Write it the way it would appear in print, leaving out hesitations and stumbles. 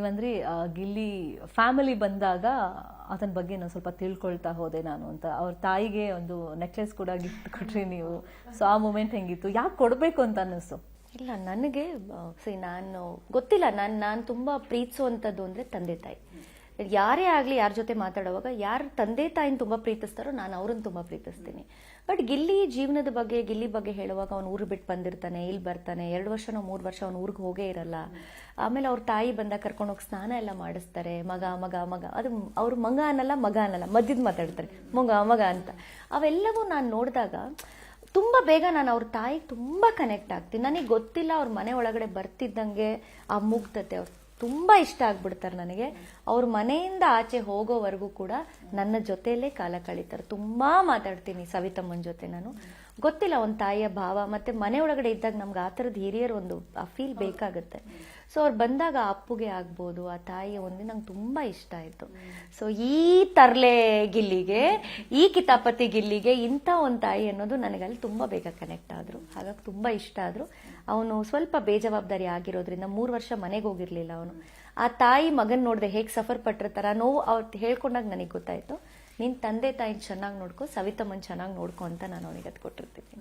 ನೀವಂದ್ರಿ Gilli family ಬಂದಾಗ ಅದನ್ನ ಬಗ್ಗೆ ನಾನು ಸ್ವಲ್ಪ ತಿಳ್ಕೊಳ್ತಾ ಹೋದೆ ನಾನು ಅಂತ. ಅವ್ರ ತಾಯಿಗೆ ಒಂದು ನೆಕ್ಲೆಸ್ ಕೂಡ ಗಿಫ್ಟ್ ಕೊಟ್ರಿ ನೀವು. ಸೊ ಆ ಮೂಮೆಂಟ್ ಹೆಂಗಿತ್ತು, ಯಾಕೆ ಕೊಡ್ಬೇಕು ಅಂತ ಅನ್ನಿಸ್ತು? ಇಲ್ಲ, ನನಗೆ ನಾನು ಗೊತ್ತಿಲ್ಲ, ನಾನು ತುಂಬಾ ಪ್ರೀತಿಸುವಂಥದ್ದು ಅಂದ್ರೆ ತಂದೆ ತಾಯಿ. ಯಾರೇ ಆಗ್ಲಿ, ಯಾರ ಜೊತೆ ಮಾತಾಡುವಾಗ ಯಾರು ತಂದೆ ತಾಯಿನ ತುಂಬಾ ಪ್ರೀತಿಸ್ತಾರೋ ನಾನು ಅವ್ರನ್ನ ತುಂಬಾ ಪ್ರೀತಿಸ್ತೀನಿ. ಬಟ್ ಗಿಲ್ಲಿ ಬಗ್ಗೆ ಹೇಳುವಾಗ ಅವ್ನು ಊರು ಬಿಟ್ಟು ಬಂದಿರ್ತಾನೆ, ಇಲ್ಲಿ ಬರ್ತಾನೆ, 2 ವರ್ಷನೋ 3 ವರ್ಷ ಅವ್ನು ಊರಿಗೆ ಹೋಗೇ ಇರಲ್ಲ. ಆಮೇಲೆ ಅವ್ರ ತಾಯಿ ಬಂದಾಗ ಕರ್ಕೊಂಡು ಹೋಗಿ ಸ್ನಾನ ಎಲ್ಲ ಮಾಡಿಸ್ತಾರೆ. ಮಗ ಮಗ ಮಗ, ಅದು ಅವ್ರ ಮಗ ಅನ್ನಲ್ಲ, ಮಧ್ಯದ ಮಾತಾಡ್ತಾರೆ ಮಗ ಅಂತ. ಅವೆಲ್ಲವೂ ನಾನು ನೋಡಿದಾಗ ತುಂಬಾ ಬೇಗ ನಾನು ಅವ್ರ ತಾಯಿಗೆ ತುಂಬಾ ಕನೆಕ್ಟ್ ಆಗ್ತೀನಿ. ನನಗೆ ಗೊತ್ತಿಲ್ಲ, ಅವ್ರ ಮನೆ ಒಳಗಡೆ ಬರ್ತಿದ್ದಂಗೆ ಆ ಮುಗ್ಧತೆ, ಅವ್ರು ತುಂಬಾ ಇಷ್ಟ ಆಗ್ಬಿಡ್ತಾರೆ ನನಗೆ. ಅವ್ರ ಮನೆಯಿಂದ ಆಚೆ ಹೋಗೋವರೆಗೂ ಕೂಡ ನನ್ನ ಜೊತೆಯಲ್ಲೇ ಕಾಲ ಕಳೀತಾರೆ. ತುಂಬಾ ಮಾತಾಡ್ತೀನಿ ಸವಿತಮ್ಮನ ಜೊತೆ ನಾನು. ಗೊತ್ತಿಲ್ಲ, ಒಂದು ತಾಯಿಯ ಭಾವ, ಮತ್ತೆ ಮನೆ ಒಳಗಡೆ ಇದ್ದಾಗ ನಮ್ಗೆ ಆ ಥರದ ಹಿರಿಯರು ಒಂದು ಆ ಫೀಲ್ ಬೇಕಾಗುತ್ತೆ. ಸೊ ಅವ್ರು ಬಂದಾಗ ಆ ಅಪ್ಪುಗೆ ಆಗ್ಬೋದು, ಆ ತಾಯಿಯ ಒಂದು ನಂಗೆ ತುಂಬಾ ಇಷ್ಟ ಆಯ್ತು. ಸೊ ಈ ತರ್ಲೆ ಗಿಲ್ಲಿಗೆ, ಈ ಕಿತಾಪತಿ ಗಿಲ್ಲಿಗೆ ಇಂಥ ಒಂದು ತಾಯಿ ಅನ್ನೋದು ನನಗೆ ಅಲ್ಲಿ ತುಂಬಾ ಬೇಗ ಕನೆಕ್ಟ್ ಆದ್ರು. ಹಾಗಾಗಿ ತುಂಬಾ ಇಷ್ಟ ಆದ್ರು. ಅವನು ಸ್ವಲ್ಪ ಬೇಜವಾಬ್ದಾರಿ ಆಗಿರೋದ್ರಿಂದ 3 ವರ್ಷ ಮನೆಗೆ ಹೋಗಿರ್ಲಿಲ್ಲ ಅವನು. ಆ ತಾಯಿ ಮಗನ್ ನೋಡಿದೆ ಹೇಗೆ ಸಫರ್ ಪಟ್ಟಿರ್ತಾರ ನೋವು ಅವ್ರು ಹೇಳ್ಕೊಂಡಾಗ ನನಗೆ ಗೊತ್ತಾಯ್ತು, ನೀನ್ ತಂದೆ ತಾಯಿನ ಚೆನ್ನಾಗಿ ನೋಡ್ಕೊ, ಸವಿತಮ್ಮನ್ ಚೆನ್ನಾಗಿ ನೋಡ್ಕೊ ಅಂತ ನಾನು ಅವನಿಗೆ ಅದು ಕೊಟ್ಟಿರ್ತೀನಿ.